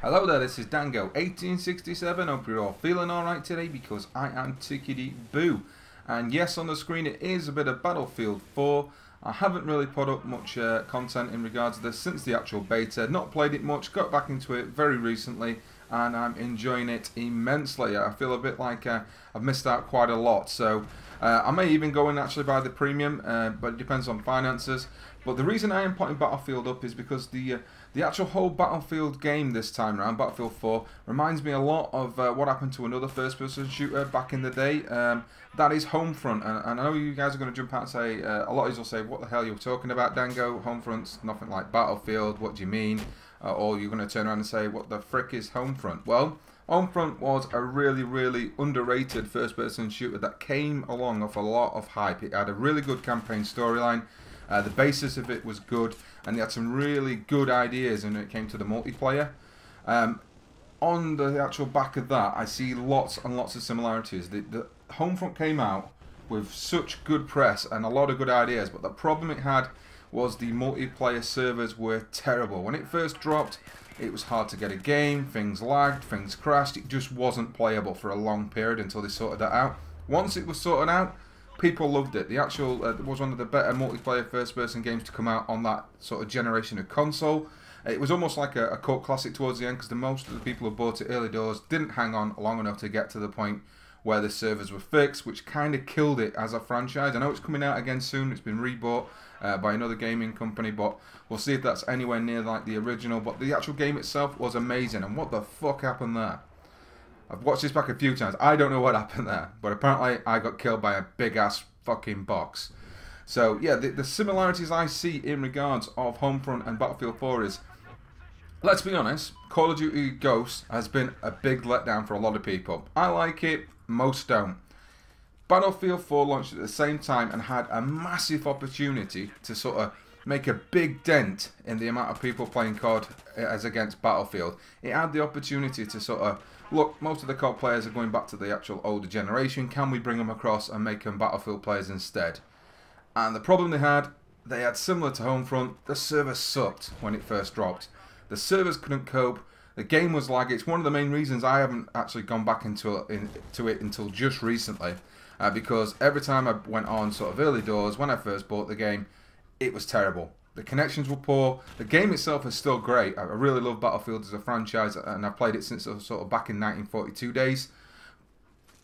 Hello there, this is Dango 1867. Hope you're all feeling alright today because I am tickety boo. And yes, on the screen it is a bit of Battlefield 4. I haven't really put up much content in regards to this since the actual beta. Not played it much, got back into it very recently and I'm enjoying it immensely. I feel a bit like I've missed out quite a lot. So I may even go and actually buy the premium, but it depends on finances. But the reason I am putting Battlefield up is because the actual whole Battlefield game this time around, Battlefield 4, reminds me a lot of what happened to another first-person shooter back in the day. That is Homefront, and I know you guys are going to jump out and say, a lot of you will say, what the hell are you talking about, Dango? Homefront's nothing like Battlefield, what do you mean? Or you're going to turn around and say, what the frick is Homefront? Well, Homefront was a really underrated first-person shooter that came along off a lot of hype. It had a really good campaign storyline. The basis of it was good, and they had some really good ideas when it came to the multiplayer. On the actual back of that, I see lots and lots of similarities. The Homefront came out with such good press and a lot of good ideas, but the problem it had was the multiplayer servers were terrible. When it first dropped, it was hard to get a game, things lagged, things crashed, it just wasn't playable for a long period until they sorted that out. Once it was sorted out, people loved it. The actual it was one of the better multiplayer first-person games to come out on that sort of generation of console. It was almost like a cult classic towards the end because most of the people who bought it early doors didn't hang on long enough to get to the point where the servers were fixed, which kind of killed it as a franchise. I know it's coming out again soon. It's been rebought by another gaming company, but we'll see if that's anywhere near like the original. But the actual game itself was amazing, and what the fuck happened there? I've watched this back a few times. I don't know what happened there, but apparently I got killed by a big ass fucking box. So yeah, the similarities I see in regards of Homefront and Battlefield 4 is, let's be honest, Call of Duty Ghosts has been a big letdown for a lot of people. I like it, most don't. Battlefield 4 launched at the same time and had a massive opportunity to sort of make a big dent in the amount of people playing COD as against Battlefield. It had the opportunity to sort of, look, most of the COD players are going back to the actual older generation. Can we bring them across and make them Battlefield players instead? And the problem they had similar to Homefront, the server sucked when it first dropped. The servers couldn't cope. The game was laggy. It's one of the main reasons I haven't actually gone back into it until just recently. Because every time I went on sort of early doors, when I first bought the game, it was terrible. The connections were poor. The game itself is still great. I really love Battlefield as a franchise, and I've played it since sort of back in 1942 days.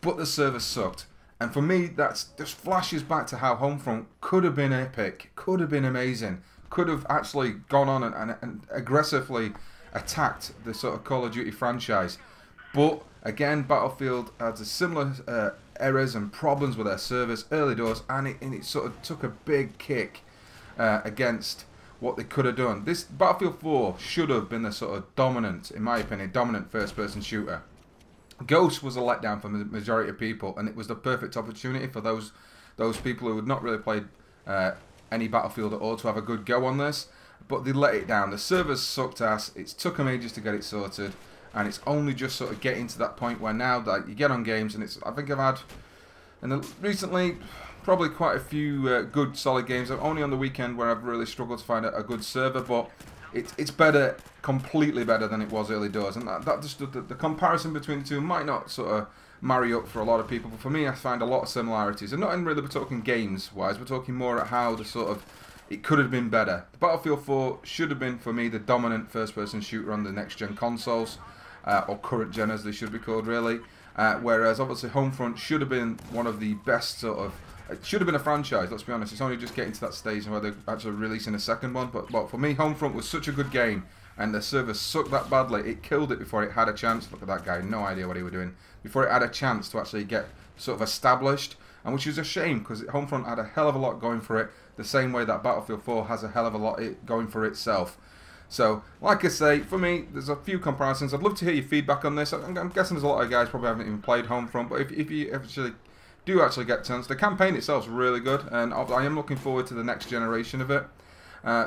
But the servers sucked. And for me, that just flashes back to how Homefront could have been epic, could have been amazing, could have actually gone on and aggressively attacked the sort of Call of Duty franchise. But again, Battlefield had a similar errors and problems with their servers early doors, and it sort of took a big kick against what they could have done. This Battlefield 4 should have been the sort of dominant, in my opinion, dominant first-person shooter. Ghost was a letdown for the majority of people, and it was the perfect opportunity for those people who had not really played any Battlefield at all to have a good go on this. But they let it down. The servers sucked ass. It's took them ages to get it sorted, and it's only just sort of getting to that point where now that you get on games, and I think I've had recently probably quite a few good solid games. I'm only on the weekend where I've really struggled to find a good server, but it's better, completely better than it was early doors, and that just the comparison between the two might not sort of marry up for a lot of people, but for me I find a lot of similarities, and not in really we're talking games wise, we're talking more at how the sort of it could have been better. The Battlefield 4 should have been for me the dominant first-person shooter on the next-gen consoles, or current gen as they should be called really, whereas obviously Homefront should have been one of the best sort of. It should have been a franchise, let's be honest. It's only just getting to that stage where they're actually releasing a second one. But for me, Homefront was such a good game, and the server sucked that badly. It killed it before it had a chance. Look at that guy, no idea what he was doing. Before it had a chance to actually get sort of established, and which is a shame because Homefront had a hell of a lot going for it, the same way that Battlefield 4 has a hell of a lot going for itself. So, like I say, for me, there's a few comparisons. I'd love to hear your feedback on this. I'm guessing there's a lot of guys probably haven't even played Homefront, but if you actually get a chance, the campaign itself is really good, and I am looking forward to the next generation of it.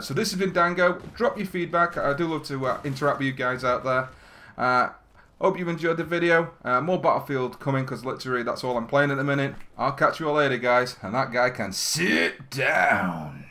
So this has been Dango. Drop your feedback. I do love to interact with you guys out there. Hope you enjoyed the video. More Battlefield coming because literally that's all I'm playing at the minute. I'll catch you all later, guys, and that guy can sit down.